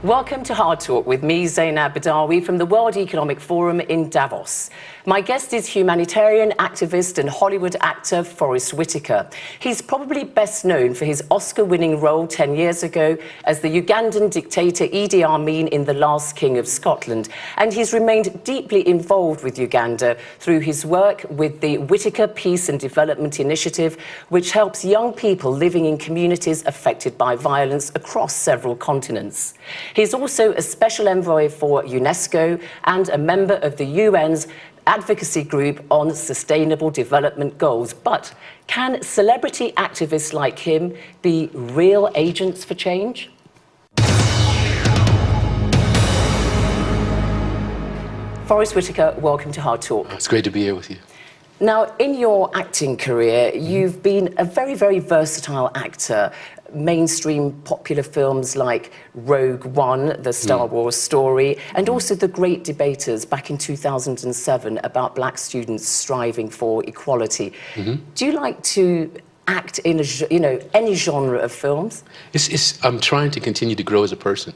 Welcome to Hard Talk with me, Zainab Badawi, from the World Economic Forum in Davos. My guest is humanitarian activist and Hollywood actor Forest Whitaker. He's probably best known for his Oscar-winning role 10 years ago as the Ugandan dictator Idi Amin in The Last King of Scotland. And he's remained deeply involved with Uganda through his work with the Whitaker Peace and Development Initiative, which helps young people living in communities affected by violence across several continents. He's also a special envoy for UNESCO and a member of the UN's advocacy group on sustainable development goals. But can celebrity activists like him be real agents for change? Forest Whitaker, welcome to Hard Talk. It's great to be here with you. Now, in your acting career, you've been a very, very versatile actor. Mainstream popular films like Rogue One, the Star Wars story, and also The Great Debaters back in 2007 about black students striving for equality. Do you like to act in any genre of films? I'm trying to continue to grow as a person.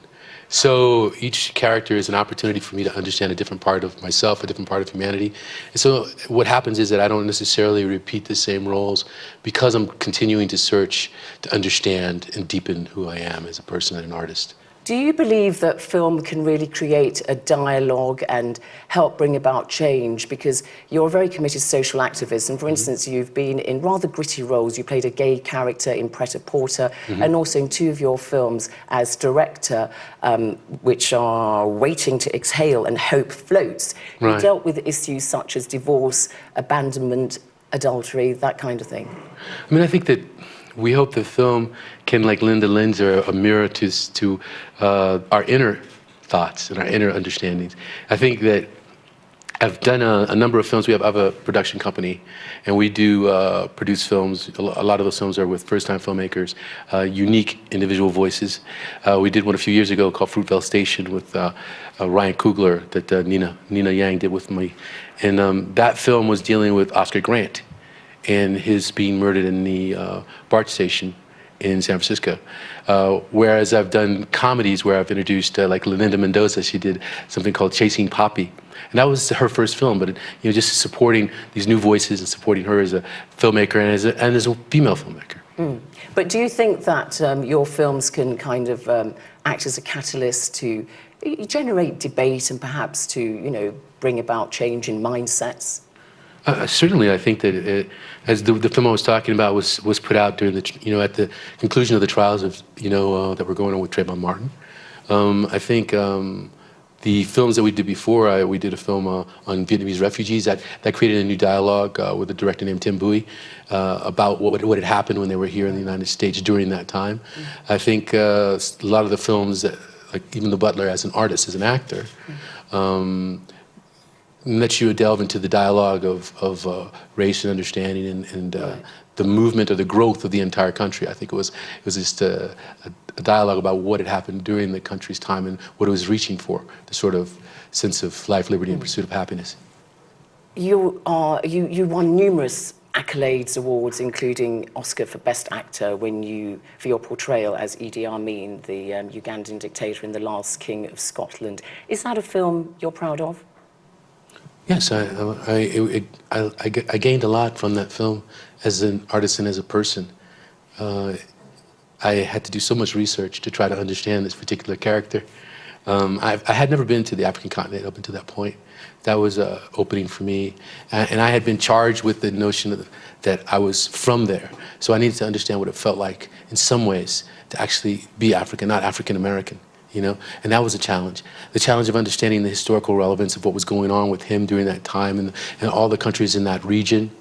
So each character is an opportunity for me to understand a different part of myself, a different part of humanity. And so what happens is that I don't necessarily repeat the same roles because I'm continuing to search to understand and deepen who I am as a person and an artist. Do you believe that film can really create a dialogue and help bring about change? Because you're a very committed social activist, and for instance, you've been in rather gritty roles. You played a gay character in Pret-a-Porter, and also in two of your films as director, which are Waiting to Exhale and Hope Floats. You dealt with issues such as divorce, abandonment, adultery, that kind of thing. I mean, I think that we hope the film can, like, lend a lens or a mirror to our inner thoughts and our inner understandings. I think that I've done a number of films. We have a production company, and we do produce films. A lot of those films are with first-time filmmakers, unique individual voices. We did one a few years ago called Fruitvale Station with Ryan Coogler that Nina Yang did with me. And that film was dealing with Oscar Grant and his being murdered in the BART station in San Francisco. Whereas I've done comedies where I've introduced, like Linda Mendoza, she did something called Chasing Poppy. And that was her first film, but just supporting these new voices and supporting her as a filmmaker and as a female filmmaker. But do you think that your films can kind of act as a catalyst to generate debate and perhaps to, bring about change in mindsets? Certainly, I think that as the film I was talking about was put out during the at the conclusion of the trials of that were going on with Trayvon Martin. I think the films that we did before, we did a film on Vietnamese refugees that created a new dialogue with a director named Tim Bui about what had happened when they were here in the United States during that time. I think a lot of the films that, like even The Butler, as an artist, as an actor. Let you delve into the dialogue of race and understanding and the movement or the growth of the entire country. I think it was just a dialogue about what had happened during the country's time and what it was reaching for, the sort of sense of life, liberty, and pursuit of happiness. You won numerous accolades, awards, including Oscar for Best Actor for your portrayal as Idi Amin, the Ugandan dictator in The Last King of Scotland. Is that a film you're proud of? Yes, I gained a lot from that film as an artist and as a person. I had to do so much research to try to understand this particular character. I had never been to the African continent up until that point. That was an opening for me. And I had been charged with the notion that I was from there. So I needed to understand what it felt like in some ways to actually be African, not African American. And that was a challenge. The challenge of understanding the historical relevance of what was going on with him during that time and all the countries in that region,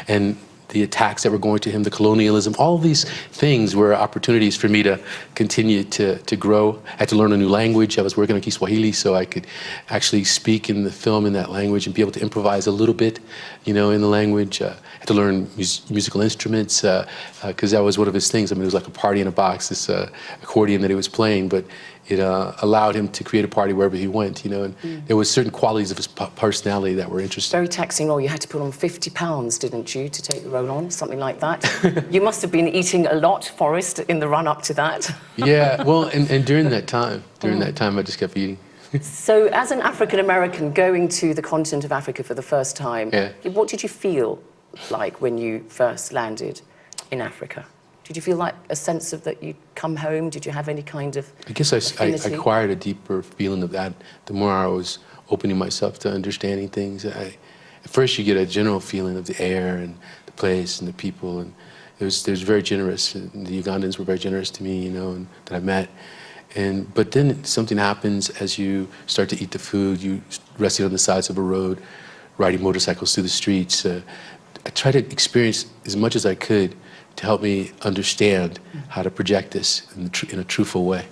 and the attacks that were going to him, the colonialism, all of these things were opportunities for me to continue to grow. I had to learn a new language. I was working on Kiswahili, so I could actually speak in the film in that language and be able to improvise a little bit, in the language. I had to learn musical instruments, because that was one of his things. I mean, it was like a party in a box, this accordion that he was playing, but it allowed him to create a party wherever he went, you know, and there were certain qualities of his personality that were interesting. Very taxing role. You had to put on 50 pounds, didn't you, to take the role on, something like that? You must have been eating a lot, Forrest, in the run-up to that. Yeah, well, and during that time, I just kept eating. So as an African-American going to the continent of Africa for the first time, what did you feel like when you first landed in Africa? Did you feel like a sense of that you'd come home? Did you have any kind of I guess I acquired a deeper feeling of that the more I was opening myself to understanding things. At first you get a general feeling of the air and the place and the people, and it was very generous. And the Ugandans were very generous to me, you know, and that I met. But then something happens as you start to eat the food. You resting on the sides of a road, riding motorcycles through the streets. I tried to experience as much as I could to help me understand how to project this in a truthful way.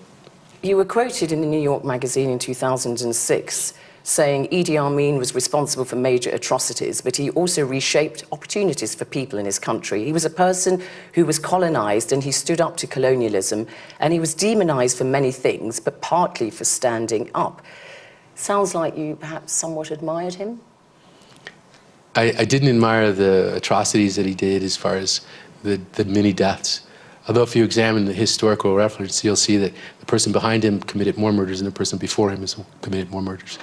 You were quoted in the New York Magazine in 2006 saying Idi Amin was responsible for major atrocities, but he also reshaped opportunities for people in his country. He was a person who was colonized and he stood up to colonialism, and he was demonized for many things, but partly for standing up. Sounds like you perhaps somewhat admired him? I didn't admire the atrocities that he did as far as the many deaths. Although if you examine the historical reference, you'll see that the person behind him committed more murders than the person before him has committed more murders.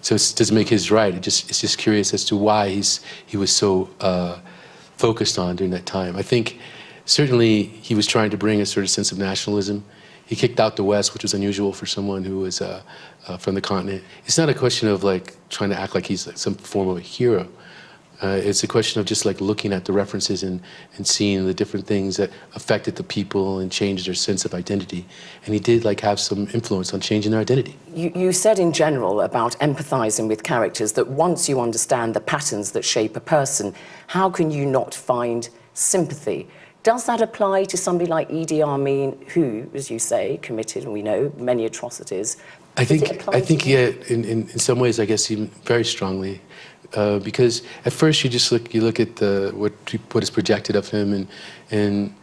So it doesn't make his right. It's just curious as to why he was so focused on during that time. I think certainly he was trying to bring a sort of sense of nationalism. He kicked out the West, which was unusual for someone who was from the continent. It's not a question of like trying to act like he's like some form of a hero. It's a question of just like looking at the references and seeing the different things that affected the people and changed their sense of identity. And he did like have some influence on changing their identity. You said in general about empathizing with characters that once you understand the patterns that shape a person, how can you not find sympathy? Does that apply to somebody like Idi Amin, who, as you say, committed, and we know, many atrocities? I think yeah, in some ways, I guess even very strongly. Because at first you look at what is projected of him, and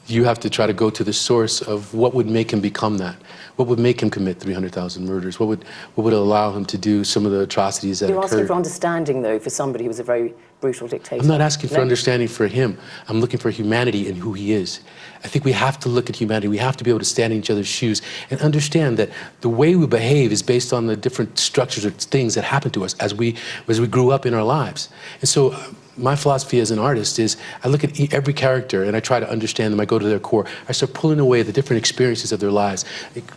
you have to try to go to the source of what would make him become that. What would make him commit 300,000 murders? What would allow him to do some of the atrocities that occurred? You're asking for understanding, though, for somebody who was a very brutal dictator. I'm not asking for understanding for him. I'm looking for humanity and who he is. I think we have to look at humanity. We have to be able to stand in each other's shoes and understand that the way we behave is based on the different structures or things that happen to us as we grew up in our lives. And so my philosophy as an artist is I look at every character and I try to understand them. I go to their core. I start pulling away the different experiences of their lives,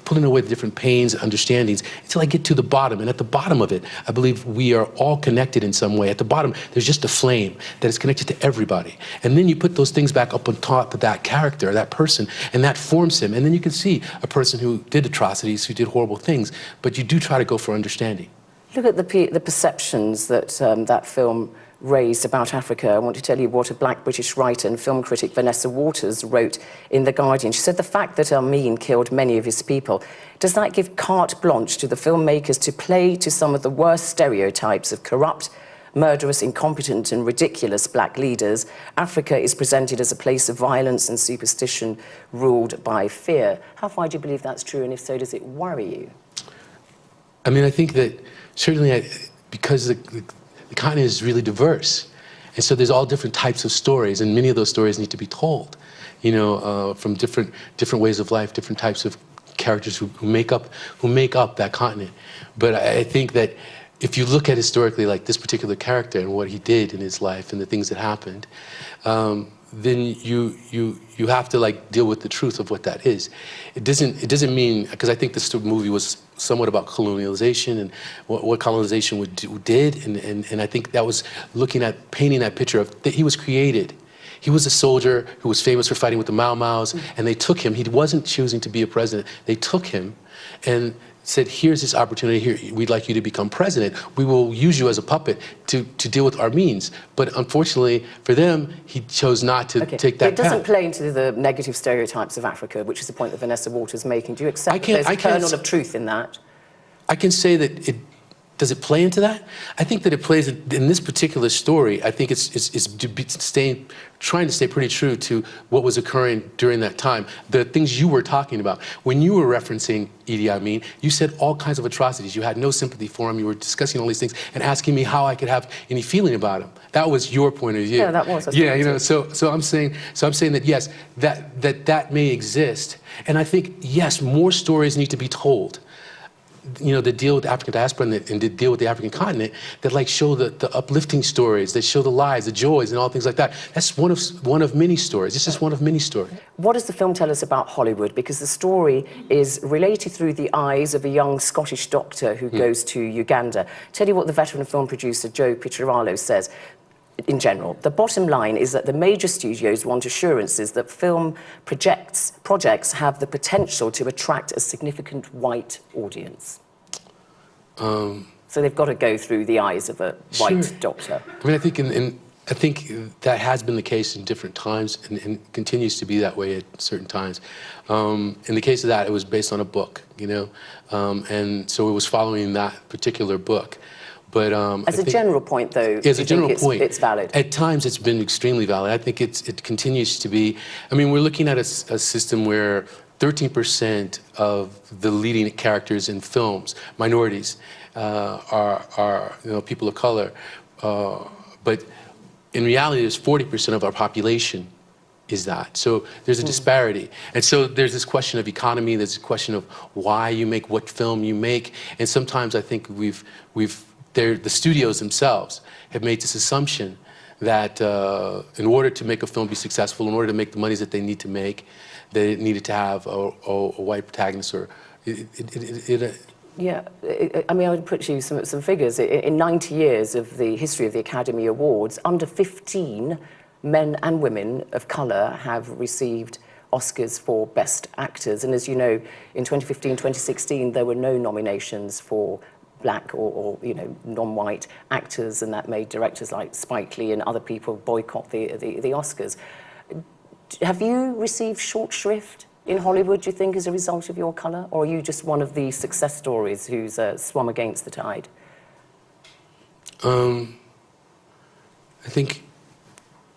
pulling away the different pains, understandings, until I get to the bottom. And at the bottom of it, I believe we are all connected in some way. At the bottom, there's just a flame that is connected to everybody. And then you put those things back up on top of that character, that person, and that forms him. And then you can see a person who did atrocities, who did horrible things, but you do try to go for understanding. Look at the perceptions that that film raised about Africa. I want to tell you what a black British writer and film critic, Vanessa Waters, wrote in The Guardian. She said the fact that Amin killed many of his people, does that give carte blanche to the filmmakers to play to some of the worst stereotypes of corrupt, murderous, incompetent and ridiculous black leaders? Africa is presented as a place of violence and superstition ruled by fear. How far do you believe that's true, and if so, does it worry you? I mean, I think that certainly because the continent is really diverse. And so there's all different types of stories, and many of those stories need to be told, you know, from different ways of life, different types of characters who make up that continent. But I think that if you look at historically, like this particular character and what he did in his life and the things that happened, then you have to like deal with the truth of what that is. It doesn't mean, because I think this movie was somewhat about colonialization and what colonization did, and I think that was looking at painting that picture of that he was created. He was a soldier who was famous for fighting with the Mau Maus, and they took him. He wasn't choosing to be a president. They took him and said, here's this opportunity here. We'd like you to become president. We will use you as a puppet to deal with our means. But unfortunately for them, he chose not to take that path. It doesn't play into the negative stereotypes of Africa, which is the point that Vanessa Waters is making. Do you accept that there's a kernel of truth in that? I can say that does it play into that? I think that it plays in this particular story. I think it's trying to stay pretty true to what was occurring during that time. The things you were talking about. When you were referencing Idi Amin, you said all kinds of atrocities. You had no sympathy for him. You were discussing all these things and asking me how I could have any feeling about him. That was your point of view. Yeah, that was. Yeah, you know. So I'm saying that yes, that may exist, and I think yes, more stories need to be told. You know, that deal with the African diaspora and that deal with the African continent, that like show the uplifting stories, that show the lies, the joys, and all things like that. That's one of many stories. This is one of many stories. What does the film tell us about Hollywood? Because the story is related through the eyes of a young Scottish doctor who goes to Uganda. Tell you what the veteran film producer Joe Picciarello says. In general, the bottom line is that the major studios want assurances that film projects have the potential to attract a significant white audience. So they've got to go through the eyes of a white doctor. I mean, I think I think that has been the case in different times and continues to be that way at certain times. In the case of that, it was based on a book, you know, and so it was following that particular book. But as a general point, though, as a general point, it's valid. At times, it's been extremely valid. I think it continues to be. I mean, we're looking at a system where 13% of the leading characters in films, minorities, are you know, people of color. But in reality, there's 40% of our population is that. So there's a disparity. And so there's this question of economy. There's a question of why you make what film you make. And sometimes I think the studios themselves have made this assumption that in order to make a film be successful, in order to make the monies that they need to make, they needed to have a white protagonist. Or Yeah, I mean, I would put you some figures. In 90 years of the history of the Academy Awards, under 15 men and women of colour have received Oscars for Best Actors. And as you know, in 2015, 2016, there were no nominations for black or you know, non-white actors, and that made directors like Spike Lee and other people boycott the Oscars. Have you received short shrift in Hollywood, do you think, as a result of your colour? Or are you just one of the success stories who's swum against the tide? I think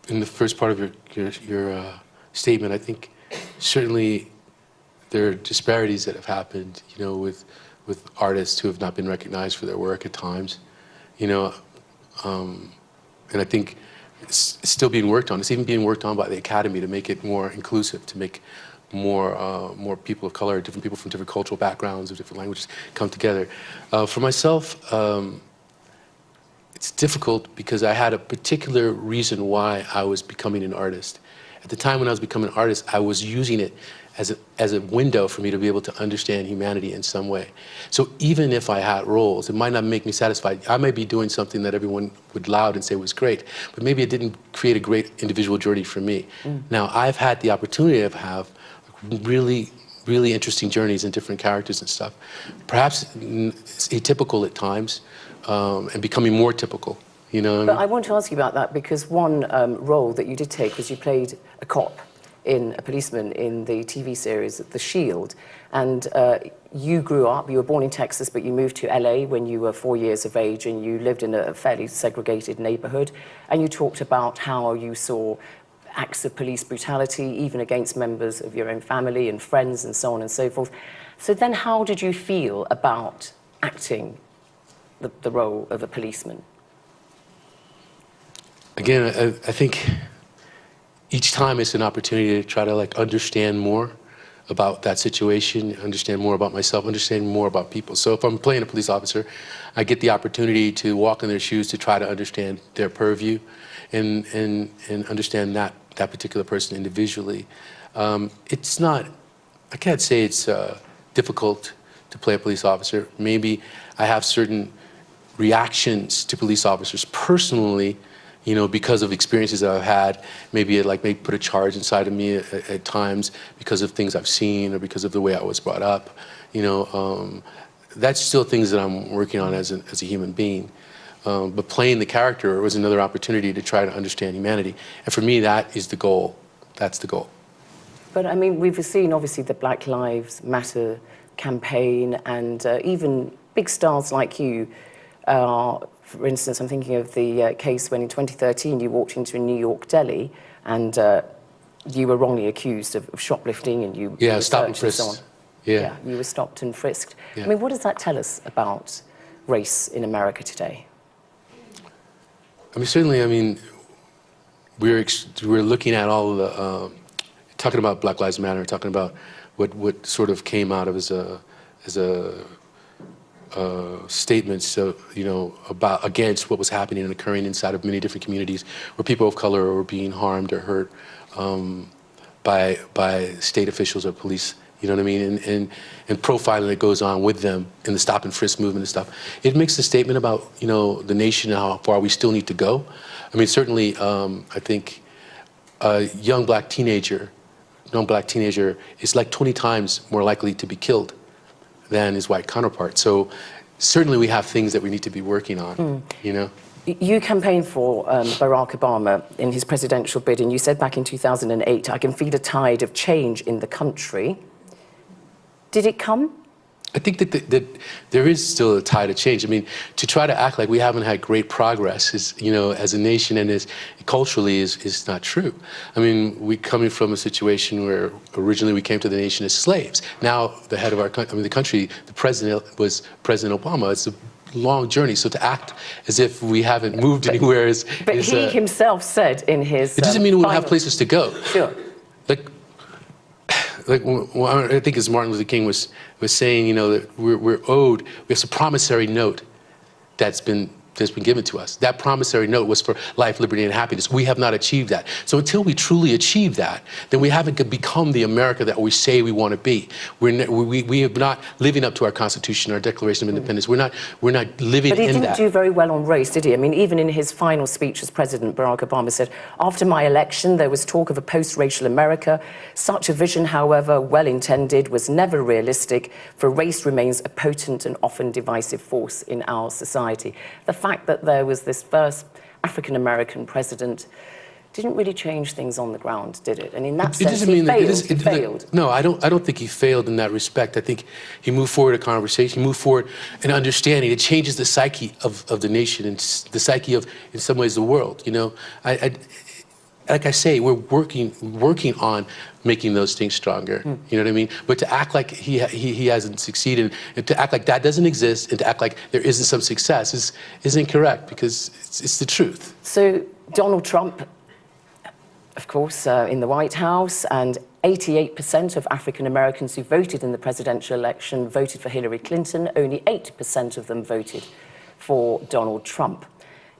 in the first part of your statement, I think certainly there are disparities that have happened, you know, with artists who have not been recognized for their work at times, you know, and I think it's still being worked on. It's even being worked on by the Academy to make it more inclusive, to make more people of color, different people from different cultural backgrounds, of different languages come together. For myself, it's difficult because I had a particular reason why I was becoming an artist. At the time when I was becoming an artist, I was using it as a window for me to be able to understand humanity in some way. So even if I had roles, it might not make me satisfied. I may be doing something that everyone would laud and say was great, but maybe it didn't create a great individual journey for me. Now, I've had the opportunity to have really interesting journeys and different characters and stuff. Perhaps it's atypical at times, and becoming more typical. You know what I mean? But I want to ask you about that because one role that you did take was you played a cop in a policeman in the TV series The Shield, and you grew up, you were born in Texas, but you moved to LA when you were 4 years of age, and you lived in a fairly segregated neighborhood, and you talked about how you saw acts of police brutality, even against members of your own family and friends and so on and so forth. So then how did you feel about acting the role of a policeman? Again, I think each time it's an opportunity to try to like understand more about that situation, understand more about myself, understand more about people. So if I'm playing a police officer, I get the opportunity to walk in their shoes to try to understand their purview and understand that particular person individually. It's not, I can't say it's difficult to play a police officer. Maybe I have certain reactions to police officers personally, you know, because of experiences that I've had. Maybe it may put a charge inside of me at times because of things I've seen or because of the way I was brought up. You know, that's still things that I'm working on as a human being. But playing the character was another opportunity to try to understand humanity. And for me, that is the goal. That's the goal. But I mean, we've seen obviously the Black Lives Matter campaign, and even big stars like you For instance, I'm thinking of the case when in 2013 you walked into a New York deli and you were wrongly accused of shoplifting and you were stop and searched and so on. frisked. Yeah. You were stopped and frisked. Yeah. I mean, what does that tell us about race in America today? I mean, certainly, I mean, we're looking at all of the, talking about Black Lives Matter, talking about what sort of came out of as a statements, about against what was happening and occurring inside of many different communities where people of color were being harmed or hurt by state officials or police. You know what I mean? And profiling that goes on with them in the stop and frisk movement and stuff. It makes a statement about, the nation and how far we still need to go. I mean, certainly, I think a young black teenager is like 20 times more likely to be killed than his white counterpart. So certainly we have things that we need to be working on, You campaigned for Barack Obama in his presidential bid, and you said back in 2008, I can feel a tide of change in the country. Did it come? I think that there is still a tide of change. I mean, to try to act like we haven't had great progress is, as a nation and as culturally is not true. I mean, we coming from a situation where originally we came to the nation as slaves. Now the head of our country, the country, the president was President Obama. It's a long journey. So to act as if we haven't moved anywhere is. But he himself said in his. It doesn't mean we don't have places to go. Sure. I think as Martin Luther King was saying, that we're owed, we have a promissory note that's been given to us. That promissory note was for life, liberty, and happiness. We have not achieved that. So until we truly achieve that, then we haven't become the America that we say we want to be. We are not living up to our Constitution, our Declaration of Independence. We're not living in that. But he didn't do very well on race, did he? I mean, even in his final speech as president, Barack Obama said, after my election, there was talk of a post-racial America. Such a vision, however well-intended, was never realistic, for race remains a potent and often divisive force in our society. The fact that there was this first African-American president didn't really change things on the ground, did it? And in that sense, he failed. No, I don't think he failed in that respect. I think he moved forward a conversation, he moved forward an understanding. It changes the psyche of the nation and the psyche of, in some ways, the world. Like I say, we're working on making those things stronger. You know what I mean? But to act like he hasn't succeeded, and to act like that doesn't exist, and to act like there isn't some success is incorrect, because it's the truth. So Donald Trump, of course, in the White House, and 88% of African Americans who voted in the presidential election voted for Hillary Clinton. Only 8% of them voted for Donald Trump.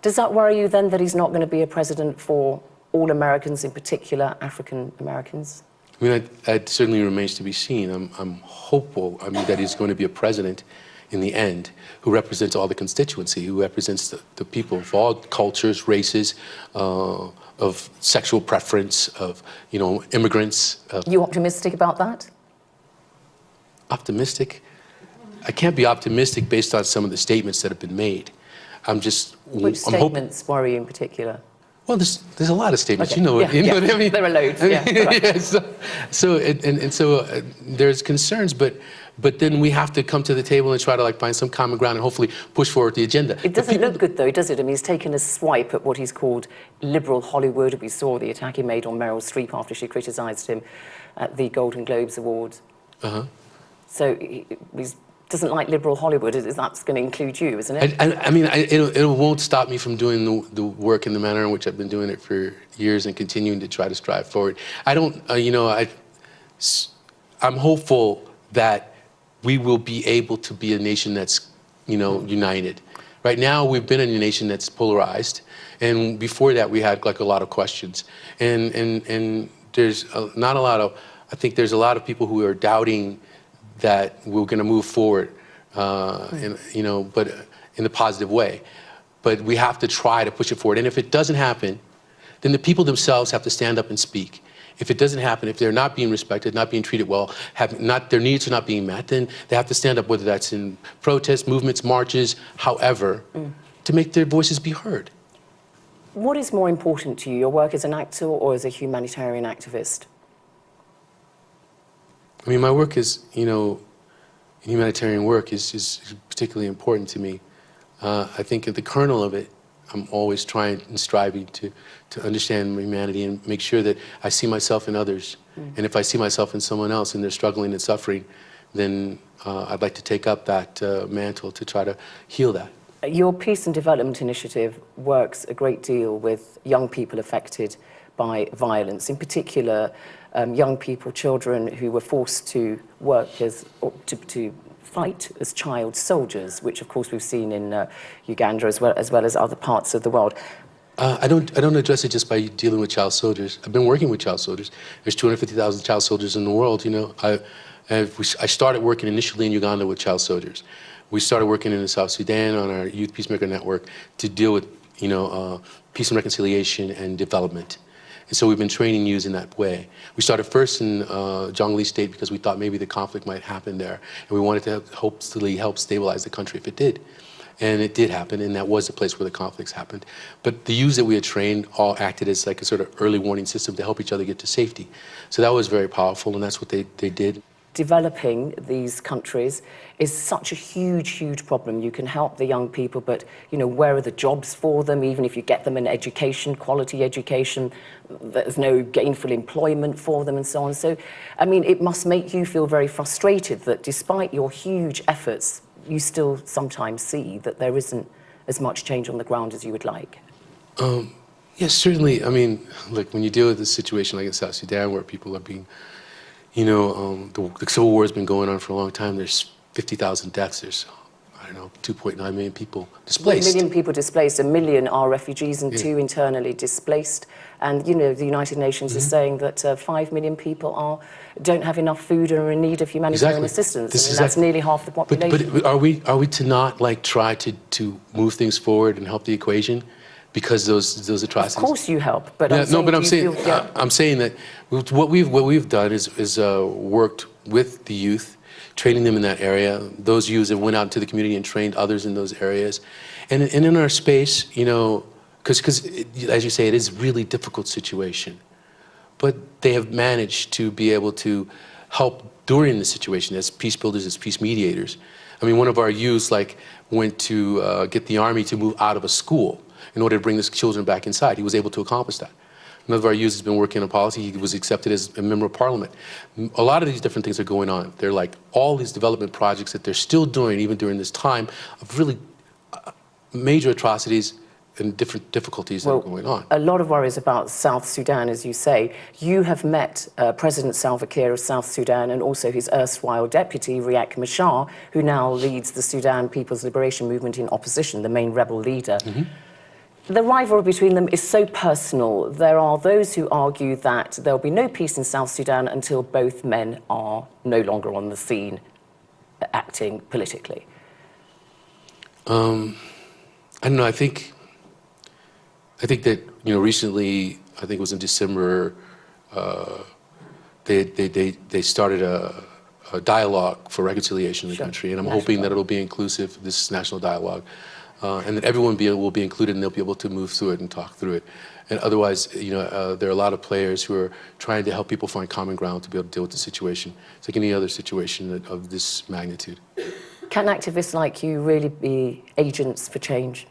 Does that worry you then that he's not going to be a president for all Americans, in particular African Americans? I mean, that certainly remains to be seen. I'm hopeful, that he's going to be a president in the end who represents all the constituency, who represents the people of all cultures, races, of sexual preference, of, immigrants. You optimistic about that? Optimistic? I can't be optimistic based on some of the statements that have been made. Which statements worry you in particular? Well, there's a lot of statements. Okay. You know what I mean? There are loads. Yeah. So there's concerns, but then we have to come to the table and try to find some common ground and hopefully push forward the agenda. It doesn't look good though, does it? I mean, he's taken a swipe at what he's called liberal Hollywood. We saw the attack he made on Meryl Streep after she criticised him at the Golden Globes Awards. So he doesn't like liberal Hollywood. That's going to include you, isn't it? I mean, it won't stop me from doing the work in the manner in which I've been doing it for years and continuing to try to strive forward. I'm hopeful that we will be able to be a nation that's, united. Right now, we've been in a nation that's polarized, and before that, we had a lot of questions. And there's not a lot of, I think there's a lot of people who are doubting that we're going to move forward, but in a positive way. But we have to try to push it forward. And if it doesn't happen, then the people themselves have to stand up and speak. If it doesn't happen, if they're not being respected, not being treated well, their needs are not being met, then they have to stand up, whether that's in protests, movements, marches, however, to make their voices be heard. What is more important to you, your work as an actor or as a humanitarian activist? I mean, my work is, humanitarian work is particularly important to me. I think at the kernel of it, I'm always trying and striving to understand humanity and make sure that I see myself in others. And if I see myself in someone else and they're struggling and suffering, then I'd like to take up that mantle to try to heal that. Your Peace and Development Initiative works a great deal with young people affected by violence, in particular young people, children who were forced to work as, or to fight as child soldiers, which of course we've seen in Uganda as well as other parts of the world. I don't address it just by dealing with child soldiers. I've been working with child soldiers. There's 250,000 child soldiers in the world. You know, I started working initially in Uganda with child soldiers. We started working in South Sudan on our Youth Peacemaker Network to deal with, you know, peace and reconciliation and development. And so we've been training youths in that way. We started first in Jonglei State because we thought maybe the conflict might happen there, and we wanted to hopefully help stabilize the country if it did. And it did happen, and that was the place where the conflicts happened. But the youths that we had trained all acted as like a sort of early warning system to help each other get to safety. So that was very powerful, and that's what they did. Developing these countries is such a huge, huge problem. You can help the young people, but you know, where are the jobs for them? Even if you get them an education, quality education, there's no gainful employment for them and so on. So, I mean, it must make you feel very frustrated that despite your huge efforts, you still sometimes see that there isn't as much change on the ground as you would like. Yes, certainly. I mean, look, when you deal with a situation like in South Sudan where people are being, you know, the civil war has been going on for a long time. There's 50,000 deaths. There's, I don't know, 2.9 million people displaced. 1 million people displaced. 1 million are refugees and 2 internally displaced. And, you know, the United Nations is saying that 5 million people don't have enough food and are in need of humanitarian assistance. I mean, that's nearly half the population. But are we to not, like, try to move things forward and help the equation? Because those atrocities. Of course you help, but I'm saying that what we've done is worked with the youth, training them in that area. Those youths that went out into the community and trained others in those areas, and in our space, you know, because as you say, it is a really difficult situation, but they have managed to be able to help during the situation as peace builders, as peace mediators. I mean, one of our youths went to get the army to move out of a school in order to bring the children back inside. He was able to accomplish that. Another of our youth has been working on policy. He was accepted as a member of parliament. A lot of these different things are going on. They're like all these development projects that they're still doing, even during this time of really major atrocities and different difficulties that are going on. A lot of worries about South Sudan, as you say. You have met President Salva Kiir of South Sudan and also his erstwhile deputy, Riek Machar, who now leads the Sudan People's Liberation Movement in opposition, the main rebel leader. The rivalry between them is so personal. There are those who argue that there'll be no peace in South Sudan until both men are no longer on the scene acting politically. I don't know. I think that, you know, recently, I think it was in December, they started a dialogue for reconciliation in the country, and I'm hoping that it'll be inclusive, this national dialogue. And that everyone will be included, and they'll be able to move through it and talk through it. And otherwise, you know, there are a lot of players who are trying to help people find common ground to be able to deal with the situation. It's like any other situation of this magnitude. Can activists like you really be agents for change?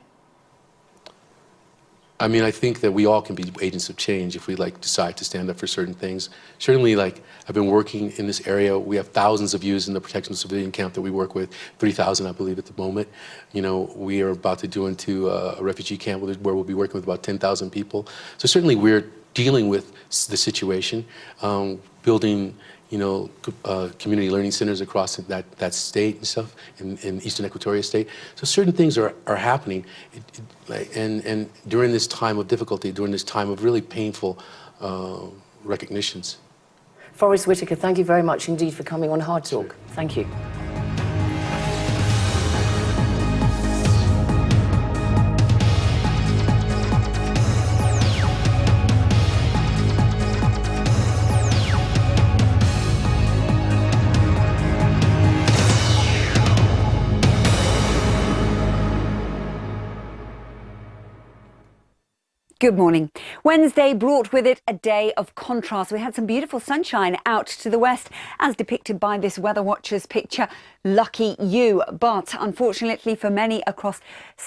I mean, I think that we all can be agents of change if we decide to stand up for certain things. Certainly, I've been working in this area. We have thousands of youths in the protection of civilian camp that we work with, 3,000, I believe, at the moment. You know, we are about to do into a refugee camp where we'll be working with about 10,000 people. So certainly, we're dealing with the situation, building, you know, community learning centers across that state and stuff, in Eastern Equatoria State. So certain things are happening, and during this time of difficulty, during this time of really painful recognitions. Forest Whitaker, thank you very much indeed for coming on Hardtalk. Sure. Thank you. Good morning. Wednesday brought with it a day of contrast. We had some beautiful sunshine out to the west, as depicted by this Weather Watcher's picture, Lucky You. But unfortunately for many across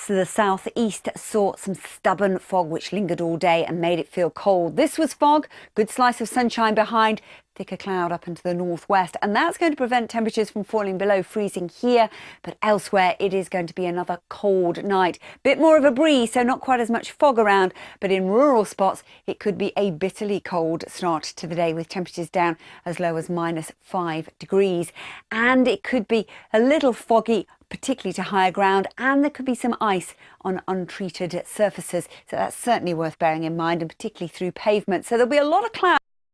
the southeast, saw some stubborn fog which lingered all day and made it feel cold. This was fog, good slice of sunshine behind, thicker cloud up into the northwest, and that's going to prevent temperatures from falling below freezing here, but elsewhere it is going to be another cold night. Bit more of a breeze, so not quite as much fog around, but in rural spots it could be a bitterly cold start to the day with temperatures down as low as -5 degrees, and it could be a little foggy, particularly to higher ground, and there could be some ice on untreated surfaces, so that's certainly worth bearing in mind, and particularly through pavement. So there'll be a lot of clouds